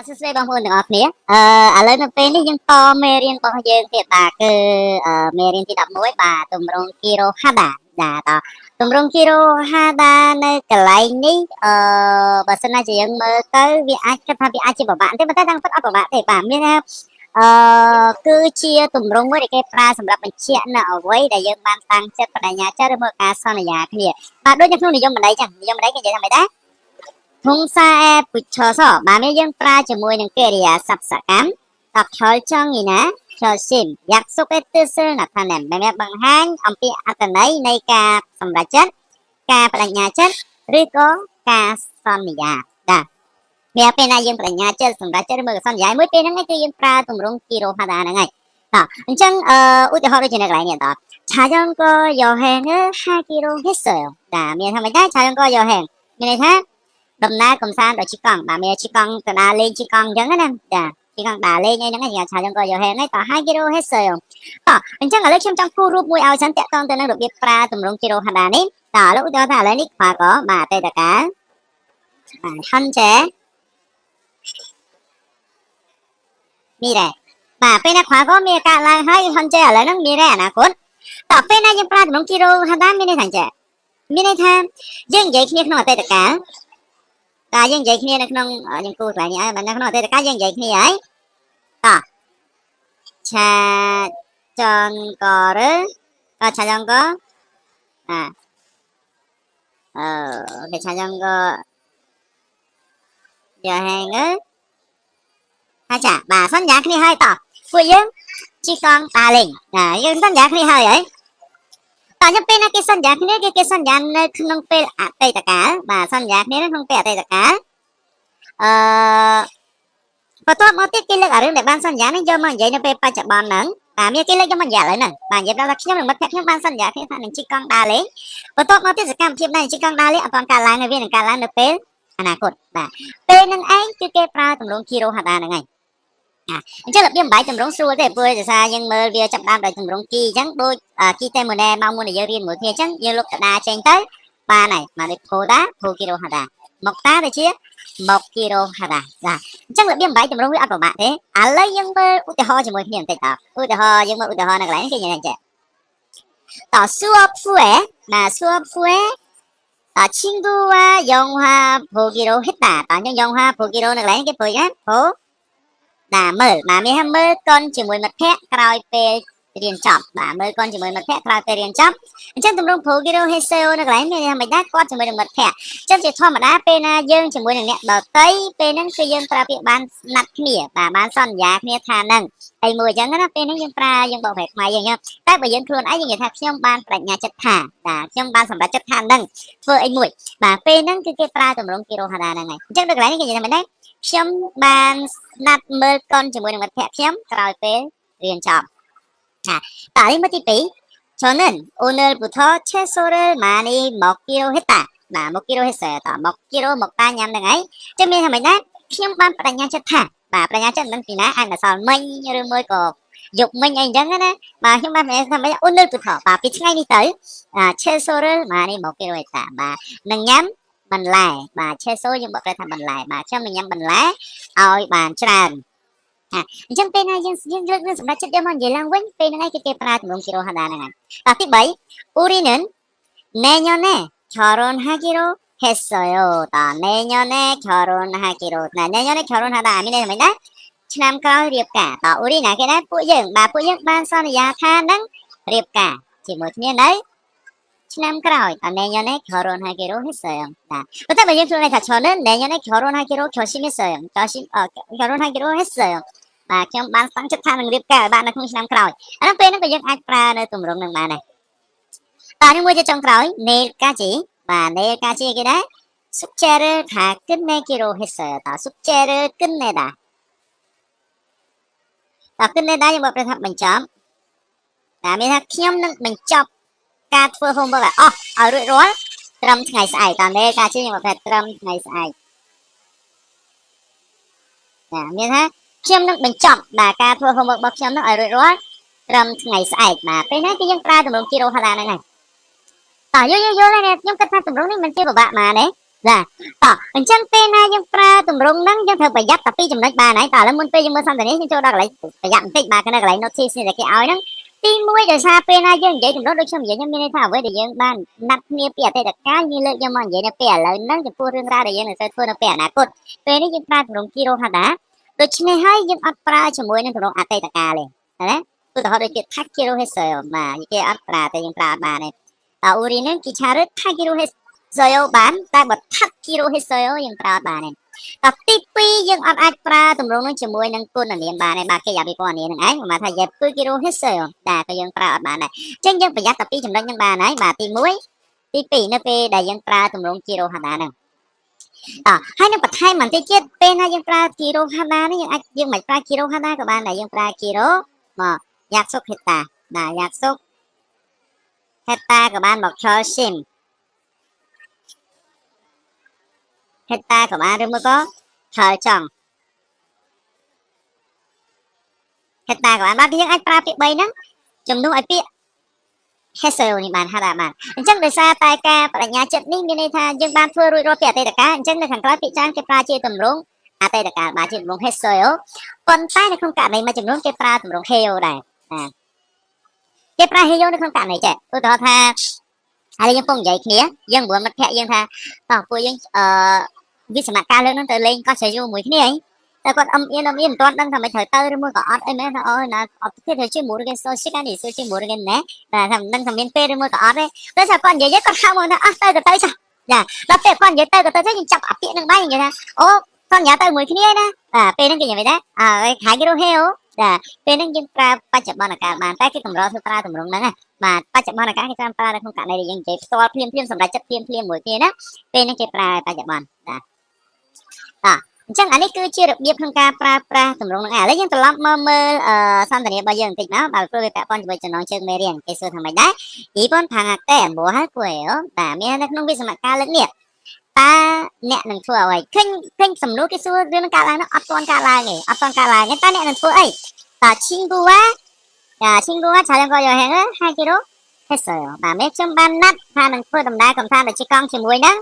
សួស្តីបងប្អូនទាំងអស់គ្នាឥឡូវនៅពេលនេះយើងតមេរៀនរបស់យើងទៀតបាទគឺមេរៀនទី11បាទទម្រង់ Kiro Hada បាទតទម្រង់ Kiro Hada នៅកន្លែងនេះបើសិនណាជាយើងមើលទៅវាអាចគិតថាវាអាចជាពិបាកទេប៉ុន្តែតាមពិតអត់ពិបាកទេបាទមានថាគឺជាទម្រង់មួយដែលគេប្រើសម្រាប់បញ្ជាក់នៅអ្វីដែលយើងបានតាំងចិត្តបដិញ្ញាចិត្តឬមកការសន្យាគ្នាបាទដូចនៅក្នុងនិយមបណ្ឌិតចឹងនិយមបណ្ឌិតគេនិយាយថាម៉េចដែរធុងសាអែពុឈសបាទនេះយើងប្រើជាមួយនឹងកិរិយាសព្ទសកម្មតខលចង់នេះណាខលស៊ីមយ៉ាក់សុកអេទិសិលណាថាណែដែលបង្ហាញអំពីអត្ថន័យនៃការសម្រេចចិត្តការបដិញ្ញាចិត្តឬក៏ការសន្យាបាទមានពេលណាយើងបដិញ្ញាចិត្តសម្រេចចិត្តឬមកសន្យាមួយពេលហ្នឹងគឺយើងប្រើទម្រង់ Kiro Hada ហ្នឹងហើយតអញ្ចឹងឧទាហរណ៍ដូចជានៅកន្លែងនេះតឆាយ៉ងក៏យោហេងហាគីរ៉ូហេសបាទមានថាម៉េចដែរឆាយ៉ងក៏យោហេងមានន័យថាដំណើរកំសាន្តដល់ជីកង់បាទមានជីកង់ទៅដើរលេងជីកង់អញ្ចឹងណាចាជីកង់ដើរលេងអីហ្នឹងគេឆាយើងក៏យកហេហ្នឹងតហើយគីរ៉ូហេសអញ្ចឹងឥឡូវខ្ញុំចង់គូររូបមួយឲ្យសិនតាក់ទងទៅនឹងរបៀបប្រើទម្រង់គីរ៉ូហាដានេះតឥឡូវឧទាហរណ៍ថាឥឡូវនេះខ្វះក៏បាទអតីតកាលបាទហនចេមានដែរបាទពេលណាខ្វះក៏មានការឡើងហើយហនចេឥឡូវហ្នឹងមានដែរអនាគតតពេលណាយើងប្រើទម្រង់គីរ៉ូហាដាមានន័យថាចេមានន័យថាយើងនិយាយគ្នាក្នុងអតីតកាលតែយើងនិយាយគ្នានៅក្នុងយើងគូកន្លែងនេះហើយបើនៅក្នុងអតីតកាលយើងនិយាយគ្នាហើយឆាចងករឆាចងកគេឆាចងកយ៉ាហេងថាចាបាទសន្យាគ្នាហើយតពួកយើងជីកង់ដើរលេងយើងសន្យាគ្នាហើយតើពេលណាគេសន្យាគ្នាគេសន្យានៅក្នុងពេលអតីតកាលបាទសន្យាគ្នានៅក្នុងពេលអតីតកាលបន្ទាប់មកទៀតគេលើកអារឿងដែលបានសន្យានេះយកមកនិយាយនៅពេលបច្ចុប្បន្នហ្នឹងបាទមានគេលើកយកមកនិយាយឥឡូវហ្នឹងបាទនិយាយថាខ្ញុំនិងមិត្តភក្តិខ្ញុំបានសន្យាគ្នាថានឹងជិះកង់ដើរលេងបន្ទាប់មកទៀតសកម្មភាពnàyជិះកង់ដើរលេងអត់ទាន់កើតឡើងនៅវានឹងកើតឡើងនៅពេលអនាគតបាទពេលហ្នឹងឯងគឺគេប្រើទម្រង់ Kiro Hada ហ្នឹងហើយអញ្ចឹងរបៀបបាយទម្រង់ស្រួលទេព្រោះដោយសារយើងមើលវាចាប់ដើមដោយទម្រង់គីអញ្ចឹងដូចគីតែម៉ូណែមកមុនដែលយើងរៀនមួយគ្នាអញ្ចឹងយើងលុបកដាចេញទៅបានហើយមកដូចផូដាផូ Kiro Hada មកតាដូចជាមក Kiro Hada បាទអញ្ចឹងរបៀបបាយទម្រង់វាអត់ពិបាកទេឥឡូវយើងមើលឧទាហរណ៍ជាមួយគ្នាបន្តិចតឧទាហរណ៍យើងមើលឧទាហរណ៍នៅកន្លែងគេនិយាយចេះតសួរភួរណាសួរភួរ친구와 영화 보기로 했다.當យើង영화 보기로 នៅកន្លែងគេព្រួយណាព្រោះបាទមើលបាទមានថាមើលកុនជាមួយមិត្តភក្តិក្រោយពេលរៀនចប់បាទមើលកុនជាមួយមិត្តភក្តិក្រោយពេលរៀនចប់អញ្ចឹងទម្រង់ Pogiro Heseo នៅកន្លែងមានថាមិនដែរគាត់ជាមួយនឹងមិត្តភក្តិអញ្ចឹងជាធម្មតាពេលណាយើងជាមួយនឹងអ្នកដទៃពេលហ្នឹងគឺយើងប្រើពាក្យបានស្និទ្ធគ្នាបាទបានសន្យាគ្នាថាហ្នឹងអីមួយអញ្ចឹងណាពេលហ្នឹងយើងប្រើយើងបកប្រែខ្មែរយើងតែបើយើងខ្លួនឯងយើងនិយាយថាខ្ញុំបានបញ្ញាចិត្តថាបាទខ្ញុំបានសម្រេចចិត្តថាហ្នឹងធ្វើអីមួយបាទពេលហ្នឹងគឺគេប្រើទម្រង់ Kiro Hada ហ្នឹងហើយអញ្ចឹងនៅកន្លែងនេះគេនិយាយថាមិនដែរខ្ញុំបានស្ដាប់មើលកុនជាមួយនឹងមិត្តភក្តិខ្ញុំក្រោយពេលរៀនចប់តានេះមកទី2저는오늘부터 채소를 많이 먹기로 했다បាទ먹기로 했어요ត먹기로 먹다ញ៉ាំហ្នឹងហើយចឹងមានថាម៉េចដែរខ្ញុំបានបដិញ្ញាចិត្តថាបាទបដិញ្ញាចិត្តមិនពីណាអាចម្សិលមិញឬមួយក៏យកមិញអីអញ្ចឹងណាបាទខ្ញុំបានថាម៉េច오늘부터បាទពីថ្ងៃនេះទៅ채소를 많이 먹기로 했다បាទនឹងញ៉ាំបន្លែបាទ 채소 យើងបកប្រែថាបន្លែបាទខ្ញុំនឹងញ៉ាំបន្លែឲ្យបានច្រើនអញ្ចឹងពេលណាយើងលើកនឹងសម្រាប់ចិត្តយកមកនិយាយឡើងវិញពេលហ្នឹងឯងគេប្រើទម្រង់ Kiro Hada ហ្នឹងហើយតទី3 우리는 내년에 결혼하기로 했어요ត내년에 결혼하기로 내년에 결혼하다 មានន័យថាម៉េចដែរឆ្នាំក្រោយរៀបការត우리ណាគេដែរពួកយើងបាទពួកយើងបានសន្យាថានឹងរៀបការជាមួយគ្នានៅឆ្នាំក្រោយត내년에 결혼하기로 했어요បាទតែបើយើងខ្លួនឯងថា저는 내년에 결혼하기로 결심했어요 결혼하기로 했어요បាទខ្ញុំបានតាំងចិត្តថានឹងរៀបការឲ្យបាននៅក្នុងឆ្នាំក្រោយអានោះពេលហ្នឹងក៏យើងអាចប្រើនៅទម្រង់នឹងបានដែរតនេះមួយទៀតចុងក្រោយ 내일까지បាទ 내일까지គេដែរ 숙제를 다 끝내기로 했어요ត 숙제를 끝내다ត 끝내다 យើងบอกប្រថាបញ្ចប់តែមានថាខ្ញុំនឹងបញ្ចប់ការធ្វើ homework អស់ឲ្យរួចរាល់ត្រឹមថ្ងៃស្អែកត 내일까지 យើងบอกថាត្រឹមថ្ងៃស្អែកមានថាខ្ញុំនឹងបញ្ចប់បាទការធ្វើ homework របស់ខ្ញុំនឹងឲ្យរួចរាល់ត្រឹមថ្ងៃស្អែកបាទពេលហ្នឹងគឺយើងប្រើទម្រង់ Kiro Hada ហ្នឹងហើយតើយល់ហើយខ្ញុំគិតថាទម្រង់នេះមិនជាពិបាកណាទេ Dạ, anh chẳng pe na nhưng pra tùm rung nắng chẳng thơ phải dắt tapi chùm nách bà này tỏ là muốn pe nhưng mà xong này nhưng cho đó lại phải dặn tích bà cái này lại notice này cái áo nắng tin mũi để xa pe na nhưng vậy tùm đó đôi chùm vậy nhưng mình thảo với để dân ban nắp nia pè tay đặt cá như lợi nhưng mà vậy là pè lại nắng chùm pua rương ra để dân là thôi nó pè nà cốt pe này nhưng pra tùm rung kilo hạt đá đôi chùm này hay nhưng ắt pra chùm mũi nên tùm rung tay đặt cá lên đấy tôi họ đôi kia thắt kilo hết rồi mà cái ắt pra tay nhưng pra bà này 우리는 기차를 타기로 했어요. 딱 뭐 탔기로 했어요. yung pra ba này. 삐삐 yung pra tùm rung nó chỉ môi nâng côn là niệm bà này bà kia giả bị con niệm ấy mà thay dẹp 삐기로 했어요. cái yung pra bà này. Chân yung phải dắt 삐 chùm đất những bà này bà tì muối. 삐삐 nó pê đại yung pra tùm rung kilo hạt đá này. Hai nó bật hai mình tiết chết pê na yung pra kilo hạt đá này yung mạch pra kilo hạt đá của bà này yung pra kilo mà 약 속 했다. 약 속 했다 của bạn một 결심 했다 của bạn đúng có 결정 했다 của bạn bác tiếng anh pra bị bay nắng chùm đúng ai biết 했어요 thì bạn hay là bạn chẳng để xa tai ca và nhà trận đi bên đây tha nhưng bạn thưa rồi bẻ tay cả chẳng để thằng class bị trang cái pra chia tầm rung tay cả bà chùm rung 했어요 còn tay này không cả này mà chùm rung cái pra tầm rung heo này cái pra heo nó không cả này chạy tôi đó tha hayยังปงใหญ่เนี้ยยังบัวมันแพะยังท่าต่อปุยยังวิสมัครการเรื่องนั้นเตยเล่งก็ใช้ยูมวยที่นี่แต่ก็yênตอนตั้งทำไมเธอเตยมือก็อดไอ้แม่เธอนะอดที่เธอชื่อหมูกันโซชิกันนี่โซชิหมูกันนะแต่ทำตั้งทำเป็นเป้มือก็อดเลยแล้วจากก่อนใหญ่ๆก็ข้าวมันนะเตยก็เตยจ้ะแล้วเป้ก่อนใหญ่เตยก็เตยยังจับอับเปี้ยนั่งใบอย่างเงี้ยนะโอ้ก่อนใหญ่เตยมวยที่นี่นะเป้นั่งกินอย่างไรได้ขายกิโลเฮลเป้นั่งยังปลาปัจจุบันอากาศมันแต่ที่ตำรวจปลาตำรวจนั่นไงmà ba chậm bon là cái con pra không cả này thì những cái to phim sầm đại chất phim mỗi kia đó bên những cái pra ba chậm bon chẳng anh ấy cứ chưa được biết không ca pra tụm rung lấy những tụm mơ xong rồi bây giờ tịch nó bảo tôi phải con bây giờ nói chơi mê riêng cái số thằng mày đấy ý con thằng té bố hát quẩy và mẹ nó không biết sao mà ca lẫn liệt ta nẹt nằng thua vậy khinh sầm nút cái số đứa nó ca nó ấp con ca la cái ta nẹt nằng thua ấy ta 친구가 자전거 여행을 하기로 했어요. 맥좀 반납 하는 프로그램 검사하는 직강ជាមួយនឹង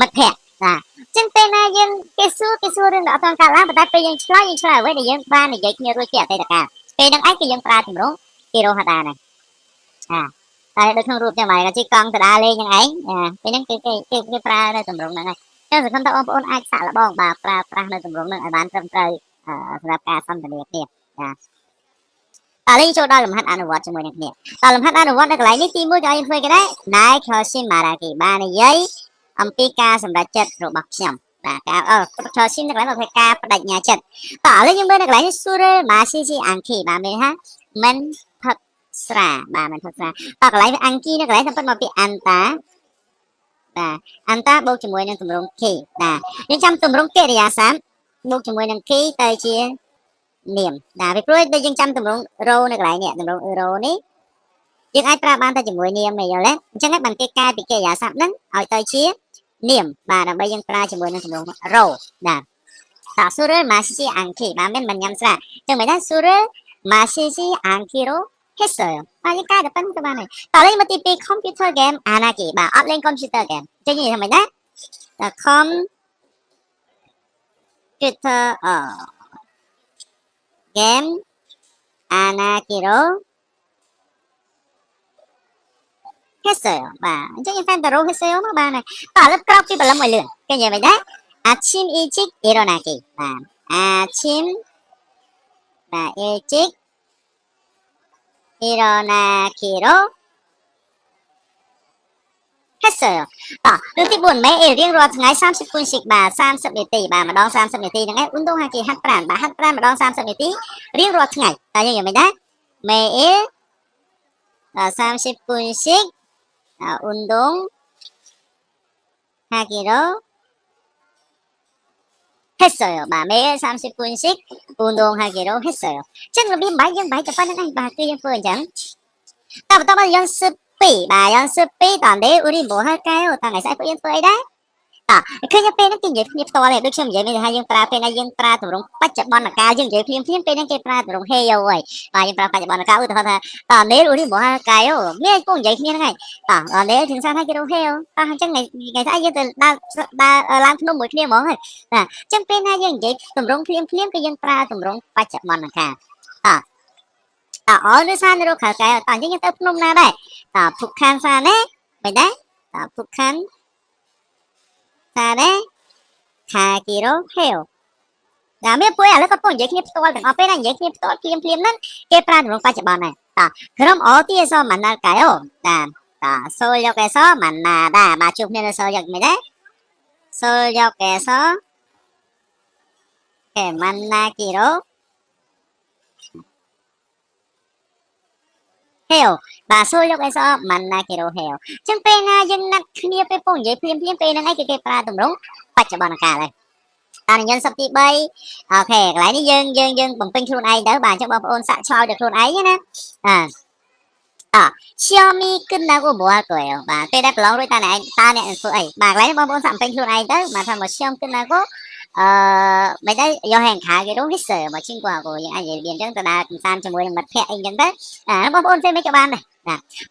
មិត្តភក្តិចឹងពេលណាយើងគេសួររឿងអត់ទាន់កើតឡើងប៉ុន្តែពេលយើងឆ្លើយអ្វីដែលយើងបាននិយាយគ្នារួចជាអតីតកាលពេលហ្នឹងឯងគឺយើងប្រើទម្រង់គីឡូហតាហ្នឹងតែដូចក្នុងរូបចឹងមកជីកង់ដដាលេងចឹងឯងពេលហ្នឹងគេប្រើនៅទម្រង់ហ្នឹងឯងចឹងសង្ឃឹមថាបងប្អូនអាចសាកល្បងបាទប្រើប្រាស់នៅទម្រង់ហ្នឹងឲ្យបានត្រឹមត្រូវសម្រាប់ការសន្ទនាគ្នាឥឡូវចូលដល់លំហាត់អនុវត្តជាមួយនឹងគ្នាដល់លំហាត់អនុវត្តនៅកន្លែងនេះទី1ចូលយើងធ្វើគេដែរណៃខលស៊ីម៉ារ៉ាគីបាននិយាយអំពីការសម្រេចចិត្តរបស់ខ្ញុំបាទការខលស៊ីនៅកន្លែងមកធ្វើការបដិញ្ញាចិត្តតឥឡូវយើងមើលនៅកន្លែងនេះស៊ូរ៉េម៉ាស៊ីស៊ីអាំងគីបាទមានថាមិនផឹកស្រាបាទមិនផឹកស្រាតកន្លែងអាំងគីនៅកន្លែងសំពត់មកពីអន្តាបាទអន្តាបូកជាមួយនឹងទម្រង់គីបាទយើងចាំទម្រង់កិរិយាសព្ទបូកជាមួយនឹងគីទៅជានាមពីព្រោះដូចយើងចាំទម្រង់រ៉ូនៅកន្លែងនេះទម្រង់រ៉ូនេះយើងអាចប្រើបានតែជាមួយនាមនេះយល់ទេអញ្ចឹងបានគេកែពីកិរិយាសព្ទហ្នឹងឲ្យទៅជានាមបាទដើម្បីយើងប្រើជាមួយនឹងទម្រង់រ៉ូបាទស៊ូរ៉េម៉ាស៊ីស៊ីអាំងគីបាទមិនញ៉ាំស្រាចឹងមិនដែរស៊ូរ៉េម៉ាស៊ីស៊ីអាំងគីរ៉ូ했어요បាទយើងកែទៅប៉ុណ្្នឹងទៅបានហើយតើលេងមកទី2 computer game អាណាគីបាទអត់លេង computer game ចឹងនិយាយថាម៉េចដែរcomputer game 아나기로 했어요. 이제 인fan트로 했어요. 빨리 그렇게 발라 몰려. 그냥 뭐다? 아침 일찍 일어나기. 아침 일찍 일어나기로 했어요. lúc tí buồn mấy riêng rồi ngày 30분씩 30 นาทีmà đón 30 นาทีហ្នឹងឯង 운동하기 hátប្រាណmà đón 30 នាទី រៀងរាល់ថ្ងៃតើយើងយ៉ាងម៉េចដែរ 매일 30분씩 운동하기로 했어요. 매일 30분씩 운동하기로 했어요. ចឹងរបៀបបាយយើងបាយតែប៉ុណ្្នឹងឯងបាទគឺយើងធ្វើអញ្ចឹងតើបន្តមកយើងស៊ើប연습2 តើ 우리 뭐 할까요? តើថ្ងៃស្អែកពួកយើងធ្វើអីដែរឃើញពេលហ្នឹងគេនិយាយគ្នាផ្ទាល់ទេដូចខ្ញុំនិយាយមានថាយើងប្រើពេលណាយើងប្រើទម្រង់បច្ច ច្ចុប្បន្នកាលយើងនិយាយភ្លាមពេលហ្នឹងគេប្រើទម្រង់ hey ហើយបាទយើងប្រើបច្ចុប្បន្នកាលឧទាហរណ៍ថាតនេលនេះមកកាយមានពងនិយាយគ្នាហ្នឹងហើយតនេលជាងសាថាគេរក hey តអញ្ចឹងថ្ងៃស្អែកយើងទៅដើរឡើងភ្នំមួយគ្នាហ្មងហើយបាទអញ្ចឹងពេលណាយើងនិយាយទម្រង់ភ្លាមគឺយើងប្រើទម្រង់បច្ចុប្បន្នកាលអរនៅសានរកខកែតអញ្ចឹងយើងទៅភ្នំណាដែរភុកខានសាណែមិនដែរភុកខានសាណែខាគីរ៉ូហេវតែមានពួកឥឡូវក៏ពងនិយាយគ្នាផ្ទាល់ទាំងអស់ពេលណានិយាយគ្នាផ្ទាល់ភ្លាមហ្នឹងគេប្រើទម្រង់បច្ចុប្បន្នដែរក្រុមអទីអសម៉ាណាកែអូសូលយកអសម៉ាណាដែរបាទជួបគ្នានៅសូលយកមិនដែរសូលយកអសម៉ាណាគីរ៉ូហេវបាទសូលយកអសម៉ាណាគីរ៉ូហេវអញ្ចឹងពេលណាយើងណាត់គ្នាពេលពងនិយាយភ្លាមពេលហ្នឹងឯងគេប្រើទម្រង់បច្ចុប្បន្នកាលហើយតានិយាយសប្ទី3អូខេកន្លែងនេះយើងបំពេញខ្លួនឯងទៅបាទអញ្ចឹងបងប្អូនសាក់ឆ្លោយដល់ខ្លួនឯងណាXiaomi គិនណាក៏មកកែបាទពេលដែលប្រឡងរួចតើអ្នកធ្វើអីបាទកន្លែងនេះបងប្អូនសាក់បំពេញខ្លួនឯងទៅបាទថាមក Xiaomi គិនណាក៏មិនដែរយកហែងខាគេរង Racer មកជាងគាត់ក៏យើងអាចនិយាយអញ្ចឹងទៅដើរកំសាន្តជាមួយនឹងមិត្តភ័ក្តិអីអញ្ចឹងទៅបងប្អូនពេលមិនក៏បានដែរ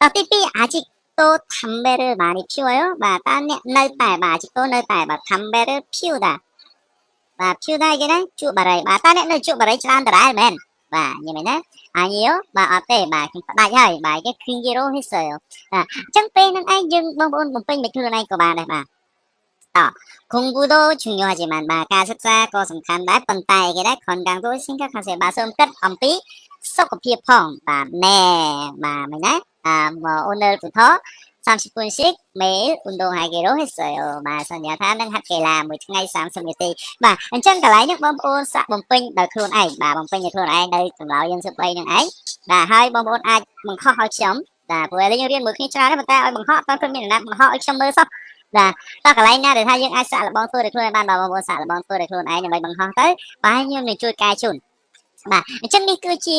តទី2អាចតូថាំបែរបាទនេះភឿបាទតើអ្នកនៅតែបាទជីតូនៅតែបាទថាំបែរភឿដែរបាទភឿដែរគេណាជួបបារីបាទតើអ្នកនៅជួបបារីច្រើនដដែលមែនបាទញ៉ឹងមែនណាអាញោបាទអត់ទេបាទខ្ញុំផ្ដាច់ហើយបាទគេឃើញយេរ៉ូហេសើអញ្ចឹងពេលហ្នឹងឯងយើងបងប្អូនបំពេញមិនខ្លួនឯងក៏បានដែរបាទ공부도 중요하지만បាទការសិក្សាក៏សំខាន់ដែរប៉ុន្តែគេដែរខនកាំងទៅសិង្ហខាសេបាទសូមគិតអំពីសុខភាពផងបាទណែបាទមិនណាអូនឺពុទ្ធ30 분씩 매일 운동하기로 했어요. បាទសន្យាថានឹងហាត់កីឡាមួយថ្ងៃ30 នាទីបាទអញ្ចឹងកន្លែងនេះបងប្អូនសាក់បំពេញដោយខ្លួនឯងបាទបំពេញដោយខ្លួនឯងនៅចម្លើយយើង13នឹងឯងបាទហើយបងប្អូនអាចបង្ខំឲ្យខ្ញុំបាទព្រោះឥឡូវយើងរៀនមួយគ្នាច្រើនតែប៉ុន្តែឲ្យបង្ខំអត់ទាន់ឃើញមានអ្នកបង្ខំឲ្យខ្ញុំមើលសោះបាទតើកន្លែងណាដែលថាយើងអាចសាក់លបងធ្វើដោយខ្លួនឯងបានបងប្អូនសាក់លបងធ្វើដោយខ្លួនឯងដើម្បីបង្ខំទៅបាទខ្ញុំនឹងជួយកែជូនបាទអញ្ចឹងនេះគឺជា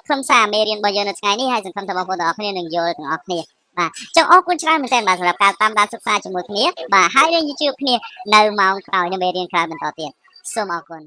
ខ្លឹមសារមេរៀនរបស់យើងនៅថ្ងៃនេះហើយសង្ឃឹមថាបងប្អូនទាំងអស់គ្នានឹងយល់ទាំងអស់គ្នាបាទចង់អរគុណច្រើនមែនទែនបាទសម្រាប់ការតាមដានសិក្សាជាមួយគ្នាបាទហើយយើងជួបគ្នានៅម៉ោងក្រោយនៅមេរៀនក្រោយបន្តទៀតសូមអរគុណ